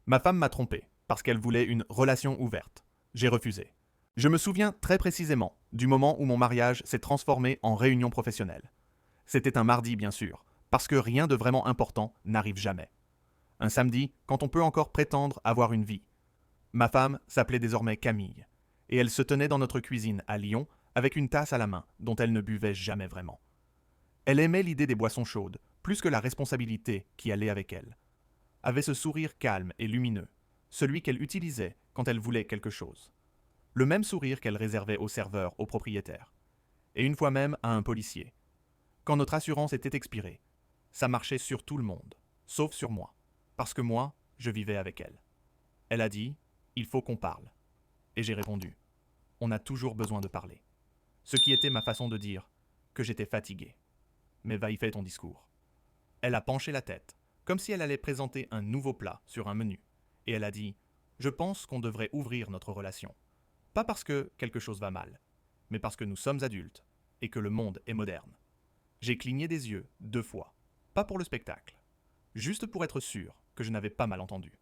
Ma femme m'a trompé, parce qu'elle voulait une relation ouverte. J'ai refusé. Je me souviens très précisément du moment où mon mariage s'est transformé en réunion professionnelle. C'était un mardi, bien sûr, parce que rien de vraiment important n'arrive jamais. Un samedi, quand on peut encore prétendre avoir une vie. Ma femme s'appelait désormais Camille, et elle se tenait dans notre cuisine à Lyon avec une tasse à la main dont elle ne buvait jamais vraiment. Elle aimait l'idée des boissons chaudes, plus que la responsabilité qui allait avec elle. Avait ce sourire calme et lumineux, celui qu'elle utilisait quand elle voulait quelque chose. Le même sourire qu'elle réservait aux serveurs, aux propriétaires. Et une fois même à un policier. Quand notre assurance était expirée, ça marchait sur tout le monde, sauf sur moi, parce que moi, je vivais avec elle. Elle a dit, il faut qu'on parle. Et j'ai répondu, on a toujours besoin de parler. Ce qui était ma façon de dire que j'étais fatigué. Mais va y faire ton discours. Elle a penché la tête, comme si elle allait présenter un nouveau plat sur un menu. Et elle a dit, je pense qu'on devrait ouvrir notre relation. Pas parce que quelque chose va mal, mais parce que nous sommes adultes et que le monde est moderne. J'ai cligné des yeux 2 fois, pas pour le spectacle, juste pour être sûr que je n'avais pas mal entendu,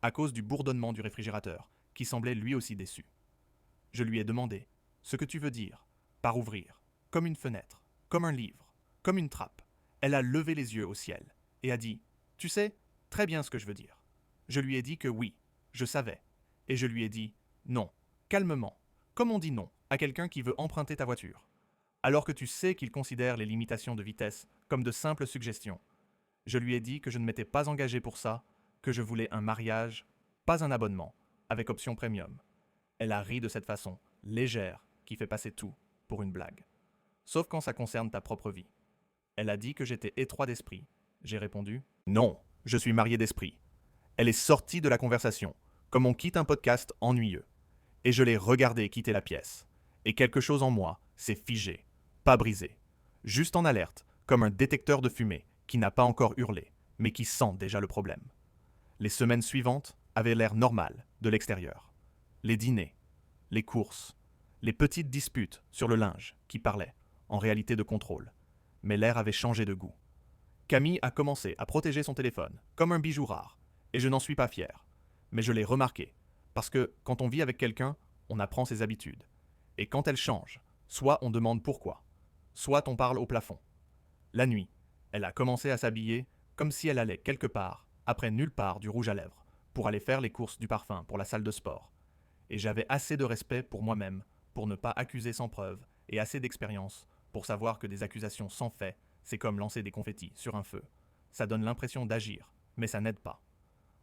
à cause du bourdonnement du réfrigérateur, qui semblait lui aussi déçu. Je lui ai demandé ce que tu veux dire par ouvrir, comme une fenêtre, comme un livre, comme une trappe. Elle a levé les yeux au ciel et a dit, tu sais très bien ce que je veux dire. Je lui ai dit que oui, je savais, et je lui ai dit non, calmement, comme on dit non à quelqu'un qui veut emprunter ta voiture, alors que tu sais qu'il considère les limitations de vitesse comme de simples suggestions. Je lui ai dit que je ne m'étais pas engagé pour ça, que je voulais un mariage, pas un abonnement, avec option premium. Elle a ri de cette façon, légère, qui fait passer tout pour une blague. Sauf quand ça concerne ta propre vie. Elle a dit que j'étais étroit d'esprit. J'ai répondu non, je suis marié d'esprit. Elle est sortie de la conversation, comme on quitte un podcast ennuyeux. Et je l'ai regardée quitter la pièce. Et quelque chose en moi s'est figé, pas brisé. Juste en alerte, comme un détecteur de fumée qui n'a pas encore hurlé, mais qui sent déjà le problème. Les semaines suivantes avaient l'air normales de l'extérieur. Les dîners, les courses, les petites disputes sur le linge qui parlaient, en réalité de contrôle. Mais l'air avait changé de goût. Camille a commencé à protéger son téléphone, comme un bijou rare, et je n'en suis pas fier. Mais je l'ai remarqué, parce que quand on vit avec quelqu'un, on apprend ses habitudes. Et quand elles changent, soit on demande pourquoi, soit on parle au plafond. La nuit, elle a commencé à s'habiller comme si elle allait quelque part, après nulle part du rouge à lèvres, pour aller faire les courses du parfum pour la salle de sport. Et j'avais assez de respect pour moi-même pour ne pas accuser sans preuve, et assez d'expérience pour savoir que des accusations sans fait, c'est comme lancer des confettis sur un feu. Ça donne l'impression d'agir, mais ça n'aide pas.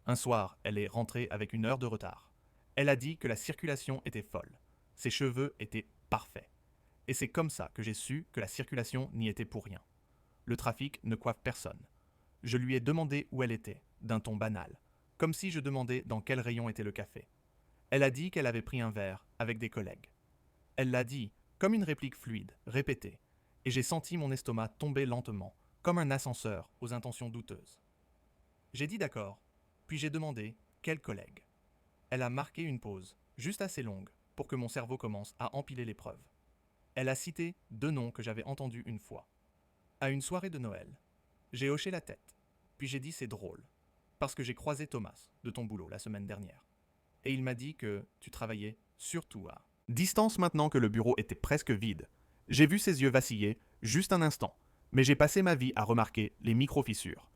Un soir, elle est rentrée avec 1 heure de retard. Elle a dit que la circulation était folle. Ses cheveux étaient parfaits. Et c'est comme ça que j'ai su que la circulation n'y était pour rien. Le trafic ne coiffe personne. Je lui ai demandé où elle était, d'un ton banal, comme si je demandais dans quel rayon était le café. Elle a dit qu'elle avait pris un verre avec des collègues. Elle l'a dit, comme une réplique fluide, répétée, et j'ai senti mon estomac tomber lentement, comme un ascenseur aux intentions douteuses. J'ai dit d'accord, puis j'ai demandé quel collègue. Elle a marqué une pause, juste assez longue, pour que mon cerveau commence à empiler les preuves. Elle a cité 2 noms que j'avais entendus une fois. À une soirée de Noël, j'ai hoché la tête, puis j'ai dit c'est drôle, parce que j'ai croisé Thomas, de ton boulot, la semaine dernière. Et il m'a dit que tu travaillais surtout à distance maintenant que le bureau était presque vide. J'ai vu ses yeux vaciller, juste un instant, mais j'ai passé ma vie à remarquer les micro-fissures.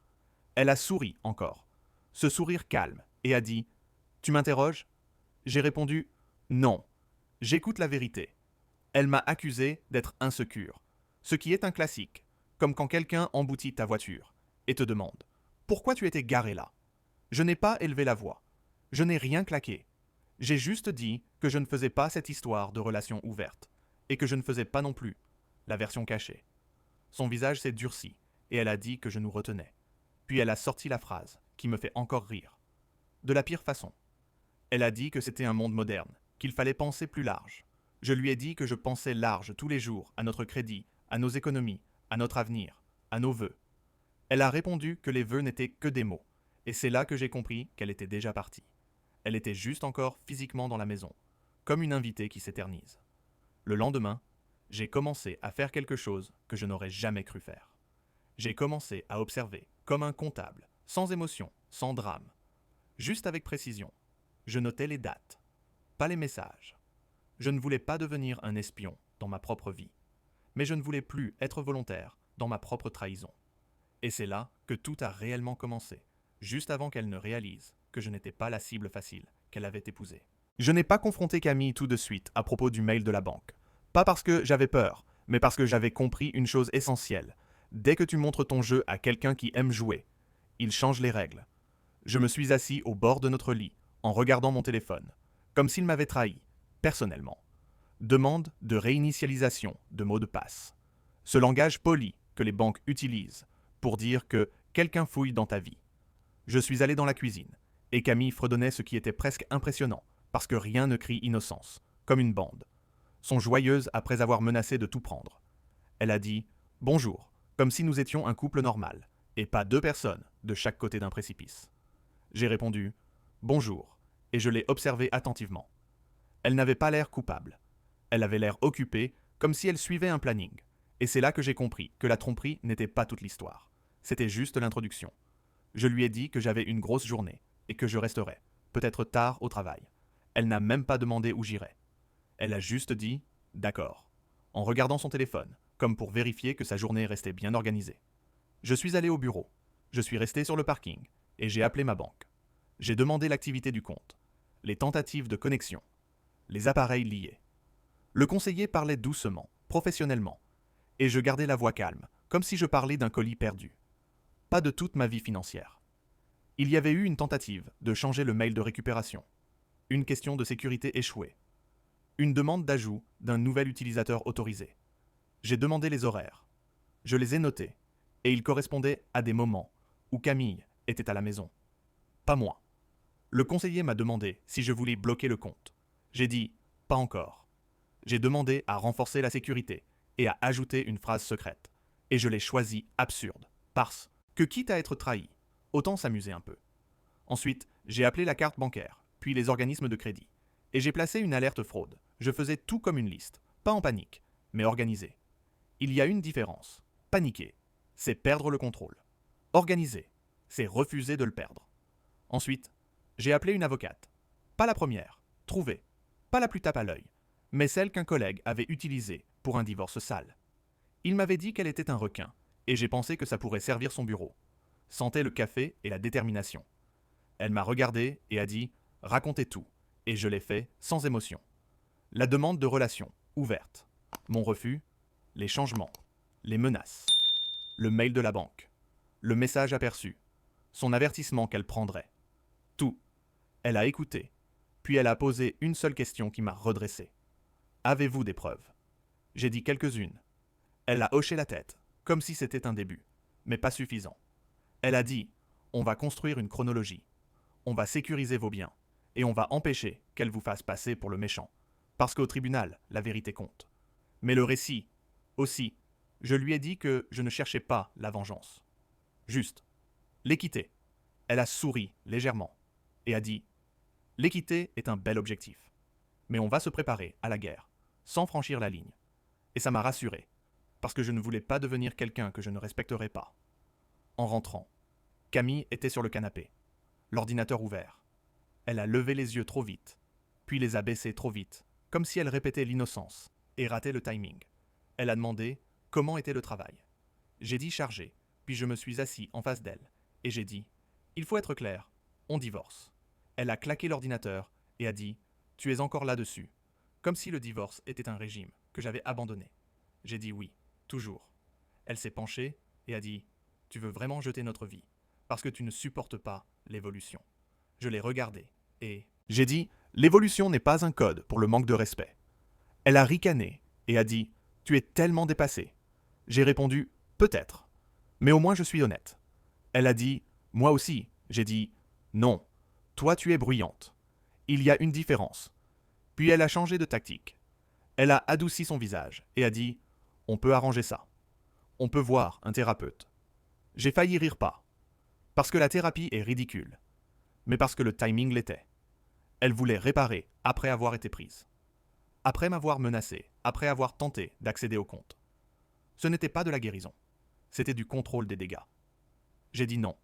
Elle a souri encore, ce sourire calme, et a dit « Tu m'interroges ?» J'ai répondu « Non, j'écoute la vérité. » Elle m'a accusé d'être insécure, ce qui est un classique, comme quand quelqu'un emboutit ta voiture et te demande « Pourquoi tu étais garé là ?» Je n'ai pas élevé la voix. Je n'ai rien claqué. J'ai juste dit que je ne faisais pas cette histoire de relation ouverte, et que je ne faisais pas non plus la version cachée. Son visage s'est durci, et elle a dit que je nous retenais. Puis elle a sorti la phrase, qui me fait encore rire. De la pire façon. Elle a dit que c'était un monde moderne, qu'il fallait penser plus large. Je lui ai dit que je pensais large tous les jours à notre crédit, à nos économies, à notre avenir, à nos vœux. Elle a répondu que les vœux n'étaient que des mots, et c'est là que j'ai compris qu'elle était déjà partie. Elle était juste encore physiquement dans la maison, comme une invitée qui s'éternise. Le lendemain, j'ai commencé à faire quelque chose que je n'aurais jamais cru faire. J'ai commencé à observer, comme un comptable, sans émotion, sans drame. juste avec précision. Je notais les dates, pas les messages. Je ne voulais pas devenir un espion dans ma propre vie, mais je ne voulais plus être volontaire dans ma propre trahison. Et c'est là que tout a réellement commencé, juste avant qu'elle ne réalise que je n'étais pas la cible facile qu'elle avait épousée. Je n'ai pas confronté Camille tout de suite à propos du mail de la banque. Pas parce que j'avais peur, mais parce que j'avais compris une chose essentielle. Dès que tu montres ton jeu à quelqu'un qui aime jouer, il change les règles. Je me suis assis au bord de notre lit, en regardant mon téléphone, comme s'il m'avait trahi, personnellement. Demande de réinitialisation de mots de passe. Ce langage poli que les banques utilisent pour dire que quelqu'un fouille dans ta vie. Je suis allé dans la cuisine, et Camille fredonnait ce qui était presque impressionnant, parce que rien ne crie innocence, comme une bande. Sont joyeuses après avoir menacé de tout prendre. Elle a dit « bonjour », comme si nous étions un couple normal, et pas deux personnes de chaque côté d'un précipice. J'ai répondu « bonjour », et je l'ai observée attentivement. Elle n'avait pas l'air coupable. Elle avait l'air occupée, comme si elle suivait un planning. Et c'est là que j'ai compris que la tromperie n'était pas toute l'histoire. C'était juste l'introduction. Je lui ai dit que j'avais une grosse journée, et que je resterais, peut-être tard au travail. Elle n'a même pas demandé où j'irais. Elle a juste dit « d'accord », en regardant son téléphone, comme pour vérifier que sa journée restait bien organisée. Je suis allé au bureau. Je suis resté sur le parking, et j'ai appelé ma banque. J'ai demandé l'activité du compte, les tentatives de connexion, les appareils liés. Le conseiller parlait doucement, professionnellement, et je gardais la voix calme, comme si je parlais d'un colis perdu. Pas de toute ma vie financière. Il y avait eu une tentative de changer le mail de récupération, une question de sécurité échouée, une demande d'ajout d'un nouvel utilisateur autorisé. J'ai demandé les horaires. Je les ai notés, et ils correspondaient à des moments où Camille était à la maison. Pas moi. Le conseiller m'a demandé si je voulais bloquer le compte. J'ai dit « pas encore ». J'ai demandé à renforcer la sécurité et à ajouter une phrase secrète. Et je l'ai choisi absurde, parce que quitte à être trahi, autant s'amuser un peu. Ensuite, j'ai appelé la carte bancaire, puis les organismes de crédit. Et j'ai placé une alerte fraude. Je faisais tout comme une liste, pas en panique, mais organisé. Il y a une différence. Paniquer, c'est perdre le contrôle. Organiser, c'est refuser de le perdre. Ensuite, j'ai appelé une avocate. Pas la première, trouvée. Pas la plus tape à l'œil, mais celle qu'un collègue avait utilisée pour un divorce sale. Il m'avait dit qu'elle était un requin, et j'ai pensé que ça pourrait servir son bureau. Sentait le café et la détermination. Elle m'a regardé et a dit « racontez tout », et je l'ai fait sans émotion. La demande de relation, ouverte. Mon refus, les changements, les menaces, le mail de la banque, le message aperçu, son avertissement qu'elle prendrait. Tout. Elle a écouté, puis elle a posé une seule question qui m'a redressé. Avez-vous des preuves ? J'ai dit quelques-unes. Elle a hoché la tête, comme si c'était un début, mais pas suffisant. Elle a dit « on va construire une chronologie, on va sécuriser vos biens, et on va empêcher qu'elle vous fasse passer pour le méchant, parce qu'au tribunal, la vérité compte. Mais le récit, aussi, je lui ai dit que je ne cherchais pas la vengeance. Juste, l'équité. Elle a souri légèrement, et a dit « l'équité est un bel objectif, mais on va se préparer à la guerre, sans franchir la ligne. » Et ça m'a rassuré, parce que je ne voulais pas devenir quelqu'un que je ne respecterais pas. En rentrant, Camille était sur le canapé, l'ordinateur ouvert. Elle a levé les yeux trop vite, puis les a baissés trop vite, comme si elle répétait l'innocence, et ratait le timing. Elle a demandé comment était le travail. J'ai dit chargé, puis je me suis assis en face d'elle, et j'ai dit « il faut être clair, on divorce ». Elle a claqué l'ordinateur et a dit « tu es encore là-dessus », comme si le divorce était un régime que j'avais abandonné. J'ai dit oui, toujours. Elle s'est penchée et a dit « tu veux vraiment jeter notre vie, parce que tu ne supportes pas l'évolution ». Je l'ai regardée et j'ai dit « l'évolution n'est pas un code pour le manque de respect ». Elle a ricané et a dit « tu es tellement dépassé ». J'ai répondu « peut-être, mais au moins je suis honnête ». Elle a dit « moi aussi ». J'ai dit « non, toi tu es bruyante. Il y a une différence ». Puis elle a changé de tactique. Elle a adouci son visage et a dit « on peut arranger ça. On peut voir un thérapeute ». J'ai failli rire pas, parce que la thérapie est ridicule, mais parce que le timing l'était. Elle voulait réparer après avoir été prise. Après m'avoir menacé, après avoir tenté d'accéder au compte. Ce n'était pas de la guérison, c'était du contrôle des dégâts. J'ai dit non.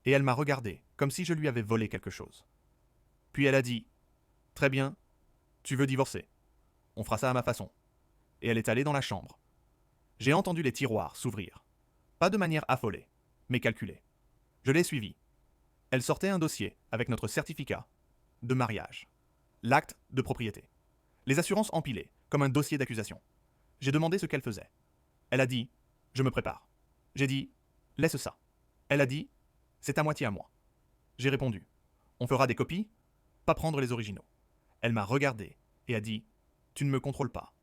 et elle m'a regardé comme si je lui avais volé quelque chose. Puis elle a dit « Très bien, tu veux divorcer. On fera ça à ma façon. » Et elle est allée dans la chambre. J'ai entendu les tiroirs s'ouvrir. Pas de manière affolée, mais calculée. Je l'ai suivie. Elle sortait un dossier avec notre certificat de mariage, l'acte de propriété, les assurances empilées comme un dossier d'accusation. J'ai demandé ce qu'elle faisait. Elle a dit « Je me prépare ». J'ai dit « Laisse ça ». Elle a dit « C'est à moitié à moi ». J'ai répondu « On fera des copies, pas prendre les originaux ». Elle m'a regardé et a dit « Tu ne me contrôles pas ».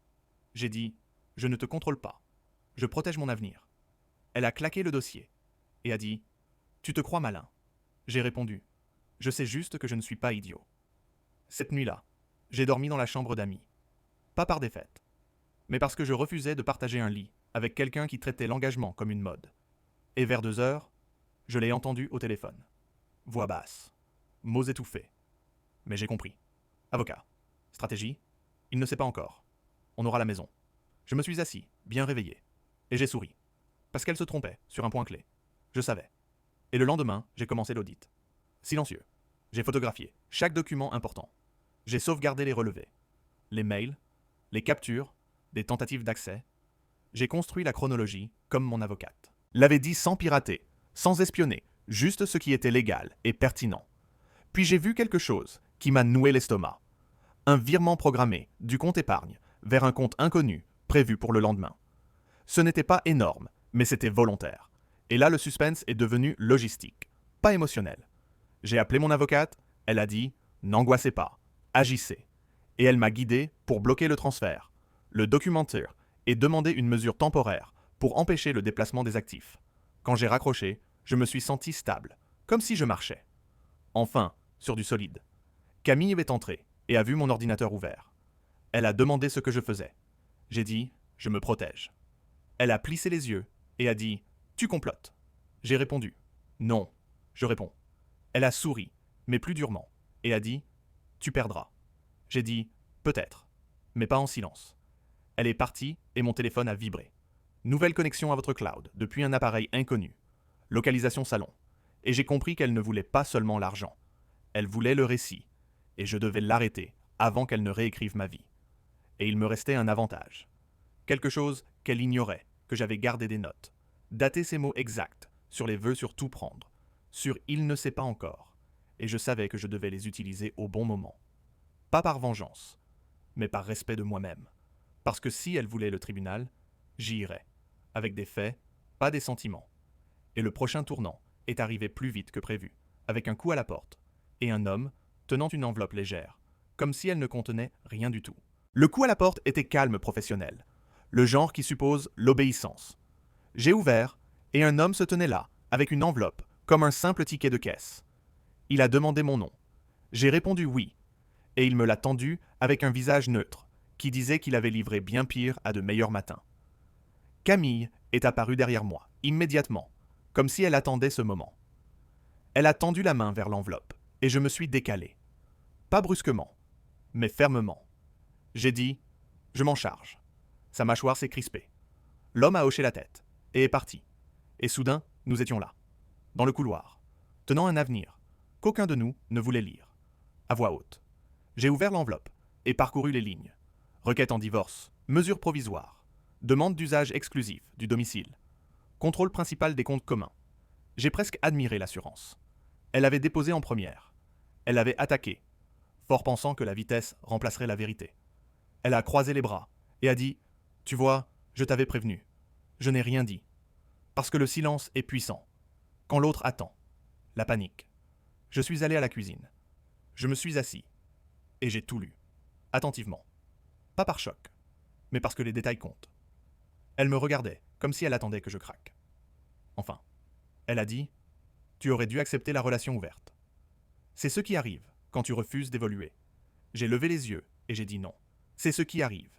J'ai dit « Je ne te contrôle pas. Je protège mon avenir ». Elle a claqué le dossier et a dit « Tu te crois malin ». J'ai répondu « Je sais juste que je ne suis pas idiot ». Cette nuit-là, j'ai dormi dans la chambre d'amis. Pas par défaite, mais parce que je refusais de partager un lit avec quelqu'un qui traitait l'engagement comme une mode. Et vers 2 heures, je l'ai entendu au téléphone. Voix basse, mots étouffés. Mais j'ai compris. Avocat. Stratégie. Il ne sait pas encore. On aura la maison. Je me suis assis, bien réveillé. Et j'ai souri. Parce qu'elle se trompait sur un point clé. Je savais. Et le lendemain, j'ai commencé l'audit. Silencieux. J'ai photographié chaque document important. J'ai sauvegardé les relevés. Les mails, les captures, des tentatives d'accès. J'ai construit la chronologie comme mon avocate. L'avait dit sans pirater, sans espionner, juste ce qui était légal et pertinent. Puis j'ai vu quelque chose qui m'a noué l'estomac. Un virement programmé du compte épargne vers un compte inconnu prévu pour le lendemain. Ce n'était pas énorme, mais c'était volontaire. Et là, le suspense est devenu logistique, pas émotionnel. J'ai appelé mon avocate, elle a dit « N'angoissez pas, agissez ». Et elle m'a guidé pour bloquer le transfert, le documenter et demander une mesure temporaire pour empêcher le déplacement des actifs. Quand j'ai raccroché, je me suis senti stable, comme si je marchais. Enfin, sur du solide. Camille est entrée et a vu mon ordinateur ouvert. Elle a demandé ce que je faisais. J'ai dit « Je me protège ». Elle a plissé les yeux et a dit « Tu complotes ». J'ai répondu « Non, je réponds ». Elle a souri, mais plus durement, et a dit « Tu perdras ». J'ai dit « Peut-être », mais pas en silence. Elle est partie et mon téléphone a vibré. Nouvelle connexion à votre cloud depuis un appareil inconnu. Localisation salon. Et j'ai compris qu'elle ne voulait pas seulement l'argent. Elle voulait le récit. Et je devais l'arrêter avant qu'elle ne réécrive ma vie. Et il me restait un avantage. Quelque chose qu'elle ignorait, que j'avais gardé des notes. Dater ces mots exacts, sur les vœux sur tout prendre. Sur il ne sait pas encore. Et je savais que je devais les utiliser au bon moment. Pas par vengeance, mais par respect de moi-même. Parce que si elle voulait le tribunal, j'y irais. Avec des faits, pas des sentiments. Et le prochain tournant est arrivé plus vite que prévu, avec un coup à la porte, et un homme tenant une enveloppe légère, comme si elle ne contenait rien du tout. Le coup à la porte était calme professionnel, le genre qui suppose l'obéissance. J'ai ouvert, et un homme se tenait là, avec une enveloppe, comme un simple ticket de caisse. Il a demandé mon nom. J'ai répondu oui, et il me l'a tendu avec un visage neutre, qui disait qu'il avait livré bien pire à de meilleurs matins. Camille est apparue derrière moi, immédiatement, comme si elle attendait ce moment. Elle a tendu la main vers l'enveloppe, et je me suis décalé. Pas brusquement, mais fermement. J'ai dit « Je m'en charge ». Sa mâchoire s'est crispée. L'homme a hoché la tête, et est parti. Et soudain, nous étions là, dans le couloir, tenant un avenir, qu'aucun de nous ne voulait lire. À voix haute. J'ai ouvert l'enveloppe, et parcouru les lignes. Requête en divorce, mesure provisoire, demande d'usage exclusif du domicile, contrôle principal des comptes communs. J'ai presque admiré l'assurance. Elle avait déposé en première. Elle avait attaqué, fort pensant que la vitesse remplacerait la vérité. Elle a croisé les bras et a dit « Tu vois, je t'avais prévenu. Je n'ai rien dit. Parce que le silence est puissant. Quand l'autre attend. La panique. » Je suis allé à la cuisine. Je me suis assis. Et j'ai tout lu. Attentivement. Pas par choc, mais parce que les détails comptent. Elle me regardait, comme si elle attendait que je craque. Enfin, elle a dit « Tu aurais dû accepter la relation ouverte. » C'est ce qui arrive quand tu refuses d'évoluer. J'ai levé les yeux et j'ai dit non. C'est ce qui arrive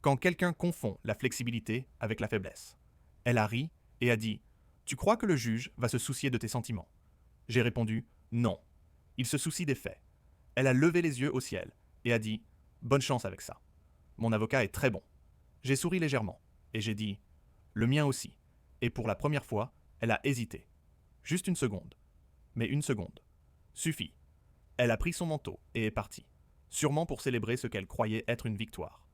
quand quelqu'un confond la flexibilité avec la faiblesse. Elle a ri et a dit « Tu crois que le juge va se soucier de tes sentiments ?» J'ai répondu « Non. Il se soucie des faits. » Elle a levé les yeux au ciel et a dit « Bonne chance avec ça. Mon avocat est très bon. » J'ai souri légèrement et j'ai dit « Le mien aussi. » Et pour la première fois, elle a hésité. Juste une seconde. Mais une seconde. Suffit. Elle a pris son manteau et est partie, sûrement pour célébrer ce qu'elle croyait être une victoire.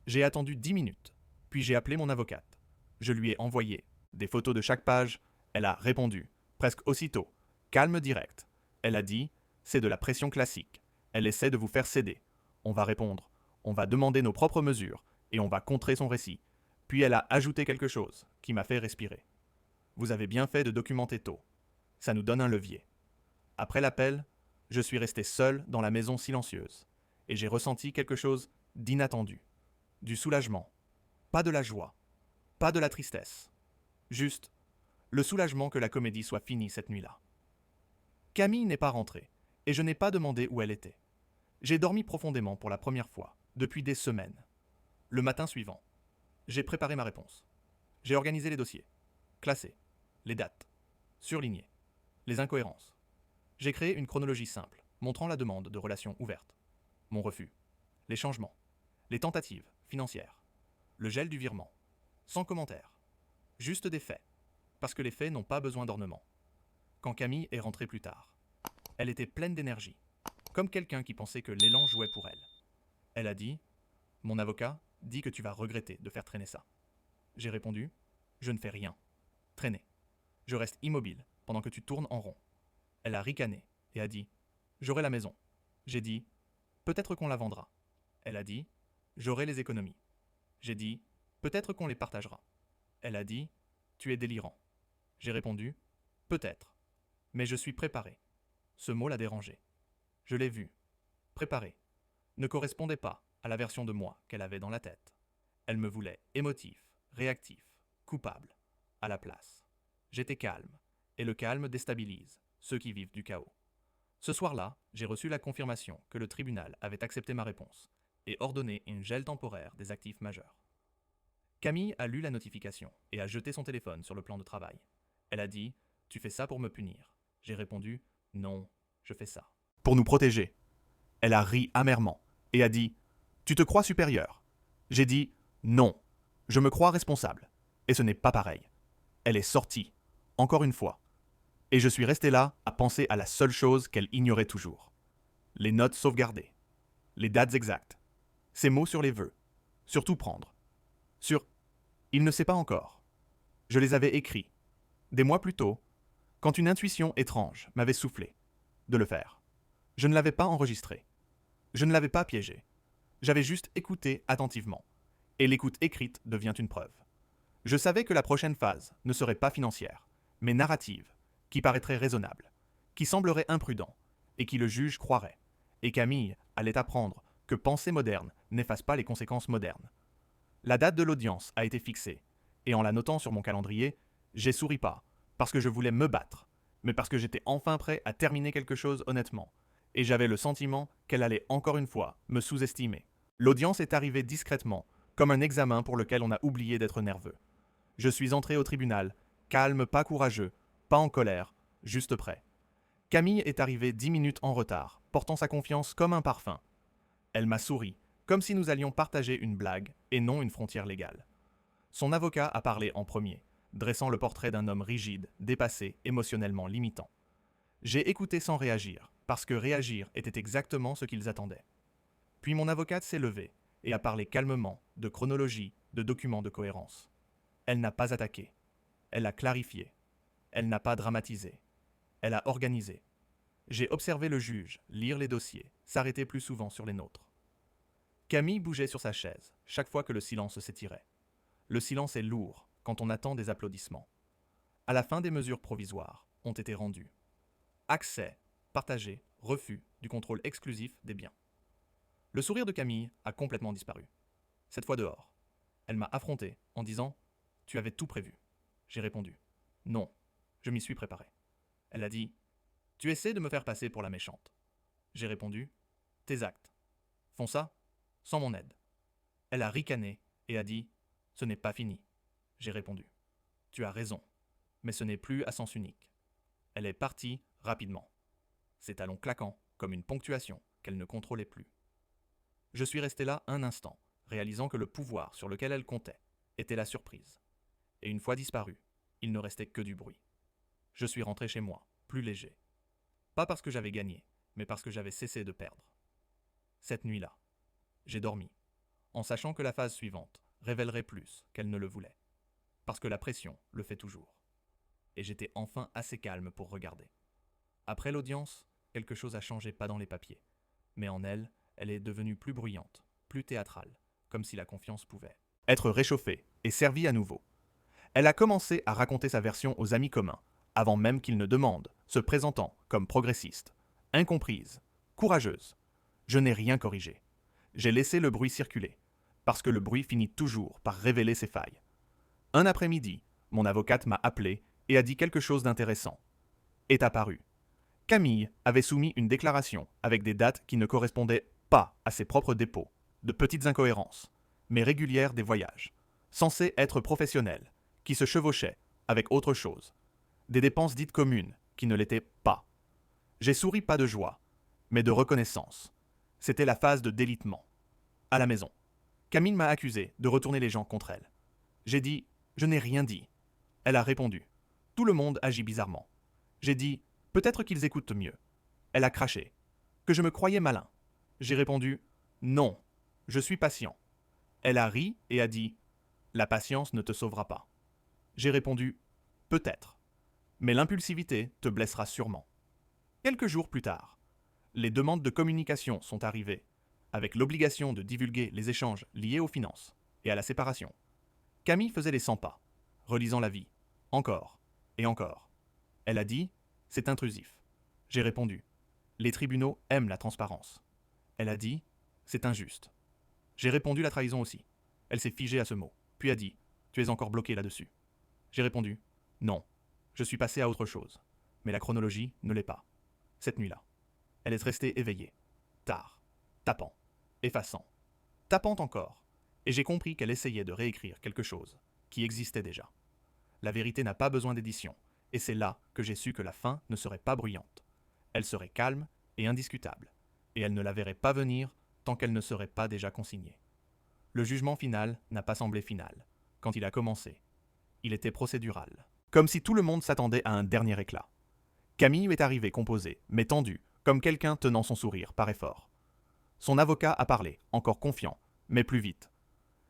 J'ai attendu 10 minutes, puis j'ai appelé mon avocate. Je lui ai envoyé des photos de chaque page. Elle a répondu, presque aussitôt, calme direct. Elle a dit, c'est de la pression classique. Elle essaie de vous faire céder. On va répondre, on va demander nos propres mesures, et on va contrer son récit. Puis elle a ajouté quelque chose qui m'a fait respirer. Vous avez bien fait de documenter tôt. Ça nous donne un levier. Après l'appel, je suis resté seul dans la maison silencieuse, et j'ai ressenti quelque chose d'inattendu. Du soulagement. Pas de la joie. Pas de la tristesse. Juste le soulagement que la comédie soit finie cette nuit-là. Camille n'est pas rentrée, et je n'ai pas demandé où elle était. J'ai dormi profondément pour la première fois, depuis des semaines. Le matin suivant, j'ai préparé ma réponse. J'ai organisé les dossiers, classé, les dates, surligné, les incohérences. J'ai créé une chronologie simple, montrant la demande de relations ouvertes, mon refus, les changements, les tentatives financières, le gel du virement, sans commentaire, juste des faits, parce que les faits n'ont pas besoin d'ornement. Quand Camille est rentrée plus tard, elle était pleine d'énergie, comme quelqu'un qui pensait que l'élan jouait pour elle. Elle a dit « Mon avocat dit que tu vas regretter de faire traîner ça. » J'ai répondu « Je ne fais rien. Traîner. Je reste immobile pendant que tu tournes en rond. » Elle a ricané et a dit « J'aurai la maison. » J'ai dit « Peut-être qu'on la vendra. » Elle a dit « J'aurai les économies. » J'ai dit « Peut-être qu'on les partagera. » Elle a dit « Tu es délirant. » J'ai répondu « Peut-être. Mais je suis préparé. » Ce mot l'a dérangé. Je l'ai vu. Préparé. Ne correspondait pas à la version de moi qu'elle avait dans la tête. Elle me voulait émotif, réactif, coupable, à la place. J'étais calme, et le calme déstabilise ceux qui vivent du chaos. Ce soir-là, j'ai reçu la confirmation que le tribunal avait accepté ma réponse et ordonné une gel temporaire des actifs majeurs. Camille a lu la notification et a jeté son téléphone sur le plan de travail. Elle a dit « Tu fais ça pour me punir ?» J'ai répondu « Non, je fais ça. » Pour nous protéger. Elle a ri amèrement et a dit « Tu te crois supérieur ?» J'ai dit « Non, je me crois responsable. » Et ce n'est pas pareil. Elle est sortie, encore une fois. Et je suis resté là à penser à la seule chose qu'elle ignorait toujours. Les notes sauvegardées. Les dates exactes. Ces mots sur les vœux. Sur tout prendre. Sur « Il ne sait pas encore ». Je les avais écrits. Des mois plus tôt, quand une intuition étrange m'avait soufflé de le faire. Je ne l'avais pas enregistré. Je ne l'avais pas piégé. J'avais juste écouté attentivement. Et l'écoute écrite devient une preuve. Je savais que la prochaine phase ne serait pas financière, mais narrative, qui paraîtrait raisonnable, qui semblerait imprudent, et qui le juge croirait. Et Camille allait apprendre que penser moderne n'efface pas les conséquences modernes. La date de l'audience a été fixée, et en la notant sur mon calendrier, j'ai souri pas, parce que je voulais me battre, mais parce que j'étais enfin prêt à terminer quelque chose honnêtement, et j'avais le sentiment qu'elle allait encore une fois me sous-estimer. L'audience est arrivée discrètement, comme un examen pour lequel on a oublié d'être nerveux. Je suis entré au tribunal, calme, pas courageux, pas en colère, juste prêt. Camille est arrivée 10 minutes en retard, portant sa confiance comme un parfum. Elle m'a souri, comme si nous allions partager une blague et non une frontière légale. Son avocat a parlé en premier, dressant le portrait d'un homme rigide, dépassé, émotionnellement limitant. J'ai écouté sans réagir, parce que réagir était exactement ce qu'ils attendaient. Puis mon avocate s'est levée et a parlé calmement de chronologie, de documents de cohérence. Elle n'a pas attaqué. Elle a clarifié. Elle n'a pas dramatisé. Elle a organisé. J'ai observé le juge lire les dossiers, s'arrêter plus souvent sur les nôtres. Camille bougeait sur sa chaise chaque fois que le silence s'étirait. Le silence est lourd quand on attend des applaudissements. À la fin des mesures provisoires ont été rendues. Accès, partagé, refus du contrôle exclusif des biens. Le sourire de Camille a complètement disparu. Cette fois dehors. Elle m'a affronté en disant « Tu avais tout prévu ». J'ai répondu « Non, je m'y suis préparé ». Elle a dit « Tu essaies de me faire passer pour la méchante ». J'ai répondu « Tes actes font ça sans mon aide ». Elle a ricané et a dit « Ce n'est pas fini ». J'ai répondu « Tu as raison, mais ce n'est plus à sens unique ». Elle est partie rapidement, ses talons claquant comme une ponctuation qu'elle ne contrôlait plus. Je suis resté là un instant, réalisant que le pouvoir sur lequel elle comptait était la surprise. Et une fois disparu, il ne restait que du bruit. Je suis rentré chez moi, plus léger. Pas parce que j'avais gagné, mais parce que j'avais cessé de perdre. Cette nuit-là, j'ai dormi, en sachant que la phase suivante révélerait plus qu'elle ne le voulait. Parce que la pression le fait toujours. Et j'étais enfin assez calme pour regarder. Après l'audience, quelque chose a changé, pas dans les papiers. Mais en elle, elle est devenue plus bruyante, plus théâtrale, comme si la confiance pouvait être réchauffée et servie à nouveau. Elle a commencé à raconter sa version aux amis communs, avant même qu'ils ne demandent, se présentant comme progressiste, incomprise, courageuse. Je n'ai rien corrigé. J'ai laissé le bruit circuler, parce que le bruit finit toujours par révéler ses failles. Un après-midi, mon avocate m'a appelé et a dit quelque chose d'intéressant. Est apparu. Camille avait soumis une déclaration avec des dates qui ne correspondaient pas à ses propres dépôts, de petites incohérences, mais régulières des voyages, censés être professionnels, qui se chevauchaient avec autre chose, des dépenses dites communes qui ne l'étaient pas. J'ai souri pas de joie, mais de reconnaissance. C'était la phase de délitement. À la maison, Camille m'a accusé de retourner les gens contre elle. J'ai dit « Je n'ai rien dit ». Elle a répondu « Tout le monde agit bizarrement ». J'ai dit « Peut-être qu'ils écoutent mieux ». Elle a craché « Que je me croyais malin ». J'ai répondu « Non, je suis patient ». Elle a ri et a dit « La patience ne te sauvera pas ». J'ai répondu « Peut-être, mais l'impulsivité te blessera sûrement ». Quelques jours plus tard, les demandes de communication sont arrivées, avec l'obligation de divulguer les échanges liés aux finances et à la séparation. Camille faisait les 100 pas, relisant la vie, encore et encore. Elle a dit « C'est intrusif ». J'ai répondu « Les tribunaux aiment la transparence ». Elle a dit « C'est injuste ». J'ai répondu la trahison aussi. Elle s'est figée à ce mot, puis a dit « Tu es encore bloqué là-dessus ». J'ai répondu « Non, je suis passé à autre chose, mais la chronologie ne l'est pas. » Cette nuit-là, elle est restée éveillée, tard, tapant, effaçant, tapant encore, et j'ai compris qu'elle essayait de réécrire quelque chose qui existait déjà. La vérité n'a pas besoin d'édition, et c'est là que j'ai su que la fin ne serait pas bruyante. Elle serait calme et indiscutable, et elle ne la verrait pas venir tant qu'elle ne serait pas déjà consignée. Le jugement final n'a pas semblé final. Quand il a commencé, il était procédural. Comme si tout le monde s'attendait à un dernier éclat. Camille est arrivée composée, mais tendue, comme quelqu'un tenant son sourire par effort. Son avocat a parlé, encore confiant, mais plus vite.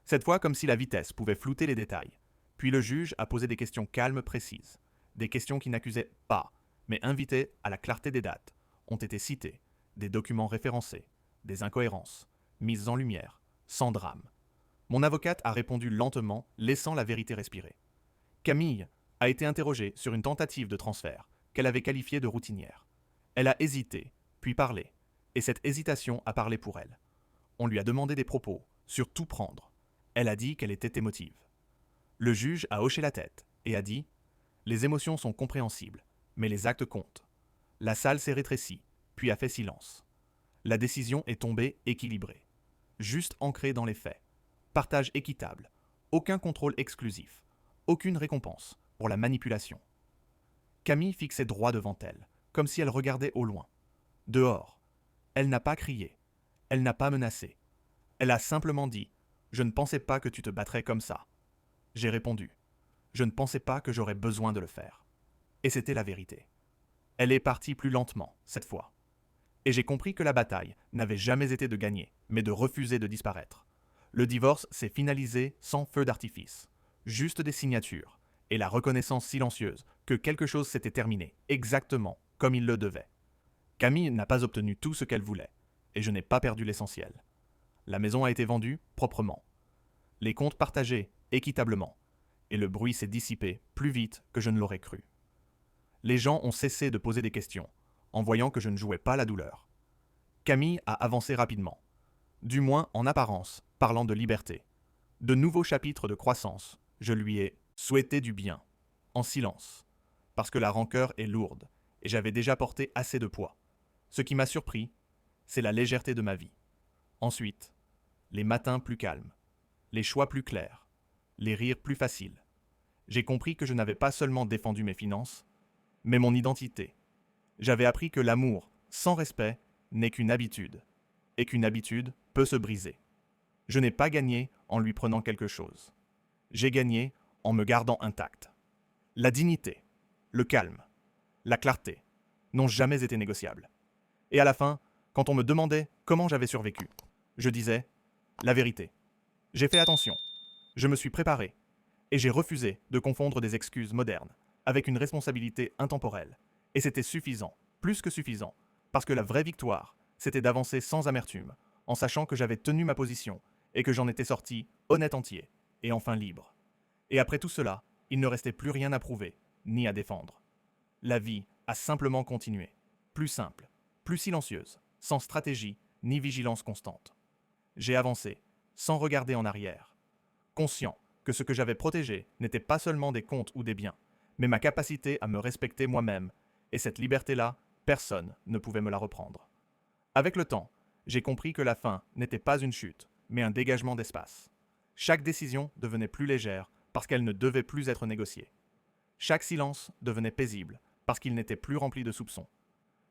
Cette fois comme si la vitesse pouvait flouter les détails. Puis le juge a posé des questions calmes, précises. Des questions qui n'accusaient pas, mais invitaient à la clarté des dates. Ont été citées, des documents référencés, des incohérences, mises en lumière, sans drame. Mon avocate a répondu lentement, laissant la vérité respirer. Camille a été interrogée sur une tentative de transfert qu'elle avait qualifiée de routinière. Elle a hésité, puis parlé, et cette hésitation a parlé pour elle. On lui a demandé des propos, sur tout prendre. Elle a dit qu'elle était émotive. Le juge a hoché la tête et a dit « Les émotions sont compréhensibles, mais les actes comptent ». La salle s'est rétrécie, puis a fait silence. La décision est tombée équilibrée, juste ancrée dans les faits. Partage équitable, aucun contrôle exclusif, aucune récompense pour la manipulation. Camille fixait droit devant elle, comme si elle regardait au loin. Dehors, elle n'a pas crié, elle n'a pas menacé. Elle a simplement dit « Je ne pensais pas que tu te battrais comme ça ». J'ai répondu « Je ne pensais pas que j'aurais besoin de le faire ». Et c'était la vérité. Elle est partie plus lentement, cette fois. Et j'ai compris que la bataille n'avait jamais été de gagner, mais de refuser de disparaître. Le divorce s'est finalisé sans feu d'artifice, juste des signatures, et la reconnaissance silencieuse que quelque chose s'était terminé, exactement comme il le devait. Camille n'a pas obtenu tout ce qu'elle voulait, et je n'ai pas perdu l'essentiel. La maison a été vendue proprement. Les comptes partagés équitablement, et le bruit s'est dissipé plus vite que je ne l'aurais cru. Les gens ont cessé de poser des questions, en voyant que je ne jouais pas la douleur. Camille a avancé rapidement, du moins en apparence, parlant de liberté. De nouveaux chapitres de croissance, je lui ai souhaité du bien, en silence, parce que la rancœur est lourde, et j'avais déjà porté assez de poids. Ce qui m'a surpris, c'est la légèreté de ma vie. Ensuite, les matins plus calmes, les choix plus clairs, les rires plus faciles. J'ai compris que je n'avais pas seulement défendu mes finances, mais mon identité. J'avais appris que l'amour, sans respect, n'est qu'une habitude, et qu'une habitude peut se briser. Je n'ai pas gagné en lui prenant quelque chose. J'ai gagné en me gardant intact. La dignité, le calme, la clarté, n'ont jamais été négociables. Et à la fin, quand on me demandait comment j'avais survécu, je disais la vérité. J'ai fait attention, je me suis préparé, et j'ai refusé de confondre des excuses modernes avec une responsabilité intemporelle. Et c'était suffisant, plus que suffisant, parce que la vraie victoire, c'était d'avancer sans amertume, en sachant que j'avais tenu ma position et que j'en étais sorti honnête entier, et enfin libre. Et après tout cela, il ne restait plus rien à prouver, ni à défendre. La vie a simplement continué, plus simple, plus silencieuse, sans stratégie ni vigilance constante. J'ai avancé, sans regarder en arrière, conscient que ce que j'avais protégé n'était pas seulement des comptes ou des biens, mais ma capacité à me respecter moi-même, et cette liberté-là, personne ne pouvait me la reprendre. Avec le temps, j'ai compris que la fin n'était pas une chute, mais un dégagement d'espace. Chaque décision devenait plus légère parce qu'elle ne devait plus être négociée. Chaque silence devenait paisible parce qu'il n'était plus rempli de soupçons.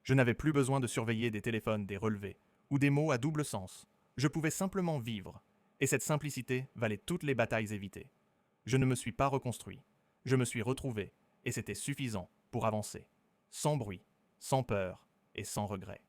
Je n'avais plus besoin de surveiller des téléphones, des relevés, ou des mots à double sens. Je pouvais simplement vivre, et cette simplicité valait toutes les batailles évitées. Je ne me suis pas reconstruit, je me suis retrouvé, et c'était suffisant pour avancer, sans bruit, sans peur et sans regret.